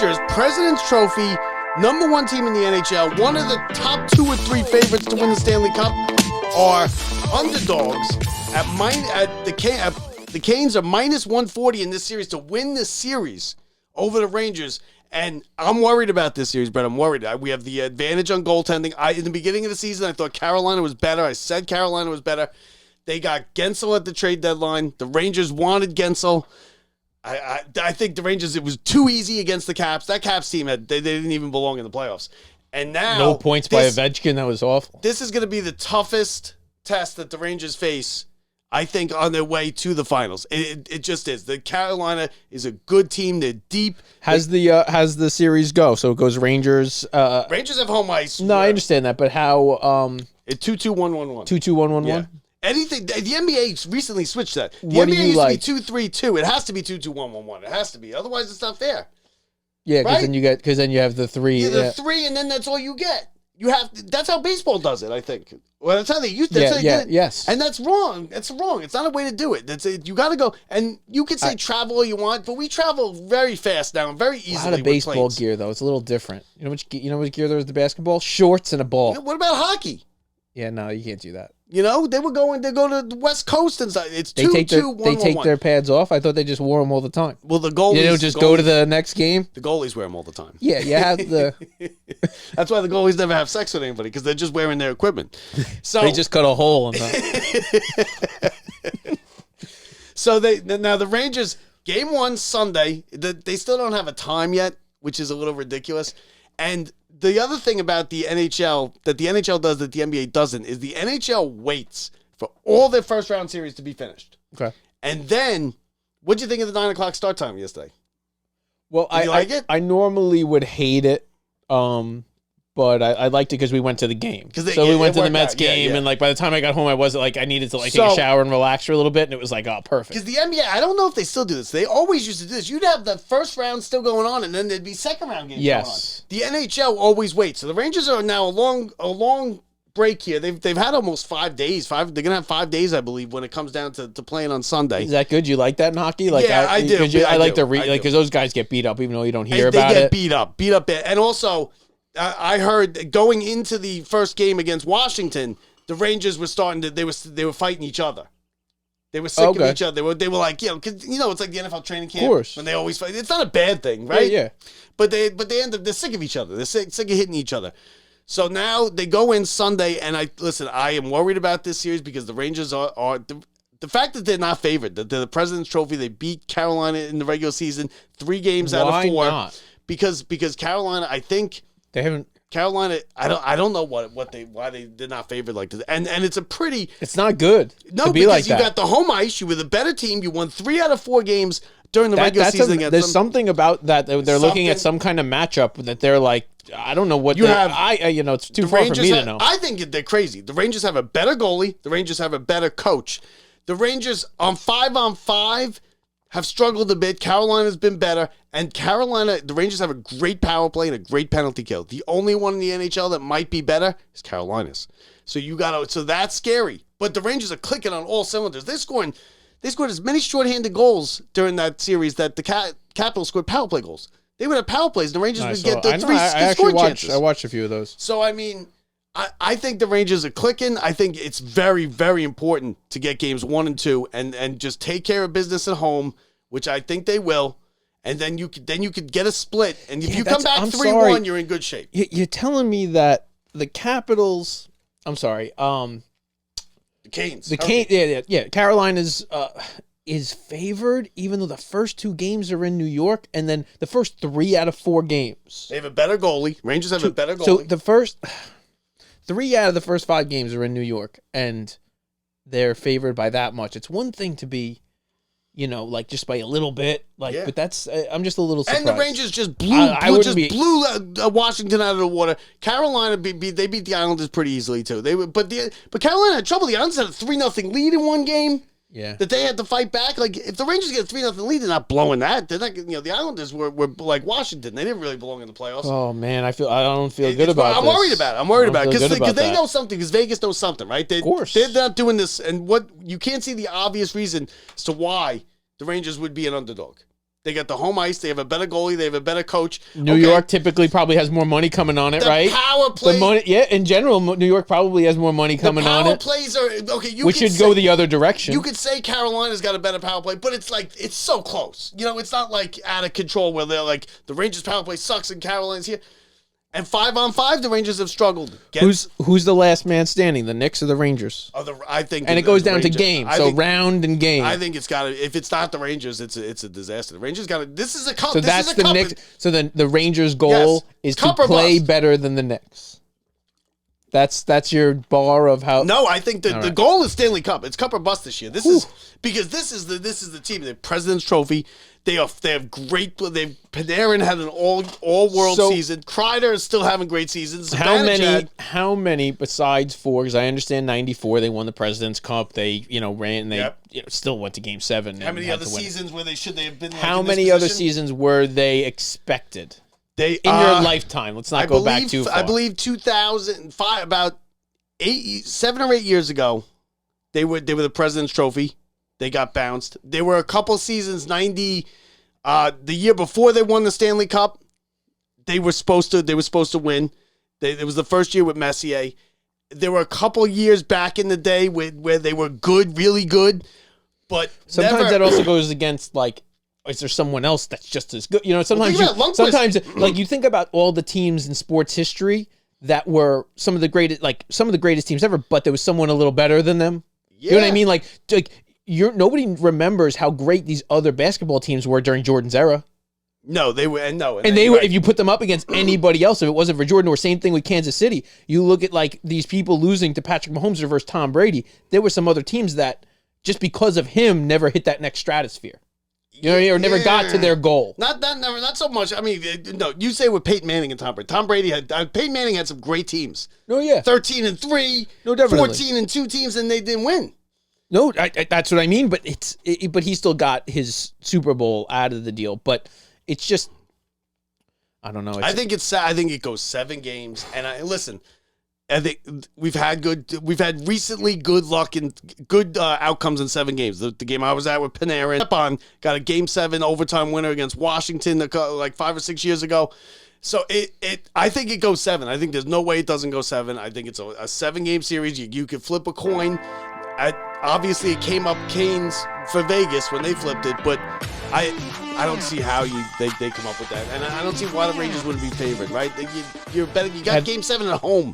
Rangers, President's Trophy, #1 team in the NHL, one of the top 2 or 3 favorites to win the Stanley Cup, are underdogs the Canes are -140 in this series to win this series over the Rangers. And I'm worried about this series, Brett. I'm worried. We have the advantage on goaltending. In the beginning of the season, I thought Carolina was better. I said Carolina was better. They got Gensel at the trade deadline. The Rangers wanted Gensel. I think the Rangers, it was too easy against the Caps. That Caps team, they didn't even belong in the playoffs. And now... No points by Ovechkin. That was awful. This is going to be the toughest test that the Rangers face, I think, on their way to the finals. It just is. The Carolina is a good team. They're deep. Has the series go? So it goes Rangers. Rangers have home ice. No, I understand that, but how? It's 2-2-1-1-1. 2-2-1-1-1. Yeah. Anything. The NBA recently switched that. The What do NBA you used like? to be 2-3-2. It has to be 2-2-1-1-1. It has to be. Otherwise, it's not fair. Yeah, Right? because then you have the three. Yeah, the 3, and then that's all you get. You have. That's how baseball does it, I think. Well, that's how they used to. Yes. And that's wrong. That's wrong. It's not a way to do it. You got to go. And you can say travel all you want, but we travel very fast now and very easily. A lot of baseball with planes. gear though. It's a little different. You know which gear there is to basketball? Shorts and a ball. What about hockey? Yeah, no, you can't do that. They go to the West Coast and stuff. It's They take 2-2-1-1-1. their pads off. I thought they just wore them all the time. Well, the goalies. You don't just go to the next game. The goalies wear them all the time. Yeah, you have the. That's why the goalies never have sex with anybody, because they're just wearing their equipment. So They just cut a hole in that. So now the Rangers, game 1 Sunday, they still don't have a time yet, which is a little ridiculous. And the other thing about the NHL that the NHL does that the NBA doesn't is the NHL waits for all their first round series to be finished. Okay. And then, what'd you think of the 9 o'clock start time yesterday? Well, Did you like it? I normally would hate it, but I liked it because we went to the game. We went to the Mets game, and like by the time I got home, I wasn't like I needed to take a shower and relax for a little bit, and it was like, oh, perfect. Because the NBA, I don't know if they still do this. They always used to do this. You'd have the first round still going on, and then there'd be second round games going on. The NHL always waits. So the Rangers are now a long break here. They've had almost 5 days. They're gonna have 5 days, I believe, when it comes down to playing on Sunday. Is that good? You like that in hockey? Like, yeah, I do. I like to read because those guys get beat up, even though you don't hear they about get it. beat up, and also. I heard going into the first game against Washington, the Rangers were starting to they were fighting each other. They were sick of each other. They were like, cause it's like the NFL training camp. Of course. When they always fight. It's not a bad thing, right? Yeah. But they end up, they're sick of each other. They're sick of hitting each other. So now they go in Sunday, and I am worried about this series because the Rangers are the fact that they're not favored, that they're the President's Trophy, they beat Carolina in the regular season 3 games out of 4. Why not? Because Carolina, I think. They haven't. Carolina, I don't know why they did not favor like this, and it's a pretty. It's not good. No, to be because like you that. got the home ice. You were the better team. You won 3 out of 4 games during the regular season against There's them. something about that. They're looking at some kind of matchup that they're like, I don't know what You have. it's too far for me to know. I think they're crazy. The Rangers have a better goalie. The Rangers have a better coach. The Rangers on 5-on-5 have struggled a bit. Carolina's been better. And the Rangers have a great power play and a great penalty kill. The only one in the NHL that might be better is Carolina's. So that's scary. But the Rangers are clicking on all cylinders. They scored as many shorthanded goals during that series that the Capitals scored power play goals. They would have power plays, and the Rangers would get the 3 score chances. I watched a few of those. So, I think the Rangers are clicking. I think it's very, very important to get games 1 and 2 and just take care of business at home, which I think they will. And then you could get a split. And if you come back 3-1, you're in good shape. You're telling me that the Capitals, I'm sorry, The Canes. Carolina's is favored, even though the first 2 games are in New York, and then the first 3 out of 4 games. They have a better goalie. Rangers have a better goalie. So the first 3 out of the first 5 games are in New York, and they're favored by that much. It's one thing to be, like just by a little bit, but that's I'm just a little surprised. And the Rangers just blew Washington out of the water. Carolina they beat the Islanders pretty easily too. But Carolina had trouble. The Islanders had a 3-0 lead in one game. Yeah. That they had to fight back. Like, if the Rangers get a 3-0 lead, they're not blowing that. They're not. The Islanders were like Washington. They didn't really belong in the playoffs. Oh man, I don't feel good about it. I'm worried about it. I'm worried about it because they that. know something. Because Vegas knows something, right? Of course, they're not doing this. And what you can't see the obvious reason as to why the Rangers would be an underdog. They got the home ice. They have a better goalie. They have a better coach. New York typically probably has more money coming on it, right? Power play. The money, yeah, in general, New York probably has more money coming on it. Power plays are okay. Which should go the other direction. You could say Carolina's got a better power play, but it's like it's so close. You know, it's not like out of control where they're like the Rangers' power play sucks and Carolina's here. And 5-on-5, the Rangers have struggled. Who's the last man standing? The Knicks or the Rangers? I think, and it goes down to game. So round and game. I think it's got to. If it's not the Rangers, it's a disaster. The Rangers got to. This is a cup. So that's the Knicks. So the Rangers' goal is to play better than the Knicks. That's your bar of how. No, I think the goal is Stanley Cup. It's Cup or bust this year. This is because this is the team. The President's Trophy. They have great. Panarin had an all world season. Kreider is still having great seasons. How many besides 4? Because I understand 94 they won the President's Cup. They ran. They still went to Game 7. How many other seasons where they have been? How many other seasons were they expected? In your lifetime, let's not go back too far. I believe 2005, about 7 or 8 years ago, they were the President's Trophy. They got bounced. There were a couple seasons, 90, the year before they won the Stanley Cup. They were supposed to win. It was the first year with Messier. There were a couple years back in the day where they were good, really good, but sometimes that also goes against like. Is there someone else that's just as good? Sometimes like you think about all the teams in sports history that were some of the greatest teams ever, but there was someone a little better than them. Yeah. You know what I mean? Like nobody remembers how great these other basketball teams were during Jordan's era. No, they were, and they were. Right. If you put them up against anybody else, if it wasn't for Jordan, or same thing with Kansas City, you look at like these people losing to Patrick Mahomes versus Tom Brady. There were some other teams that just because of him never hit that next stratosphere. Or never got to their goal. Not so much. I mean, no. You say with Peyton Manning and Tom Brady. Peyton Manning had some great teams. Oh yeah, 13-3, no, definitely 14-2 teams, and they didn't win. No, that's what I mean. But but he still got his Super Bowl out of the deal. But it's just, I don't know. I think it goes 7 games. And listen. I think we've had recently good luck and good outcomes in 7 games. The game I was at with Panarin got a Game 7 overtime winner against Washington like 5 or 6 years ago. So I think it goes 7. I think there's no way it doesn't go 7. I think it's a 7-game series. You could flip a coin. Obviously, it came up Canes for Vegas when they flipped it, but I don't see how they come up with that, and I don't see why the Rangers wouldn't be favored. Right? You got Game 7 at home.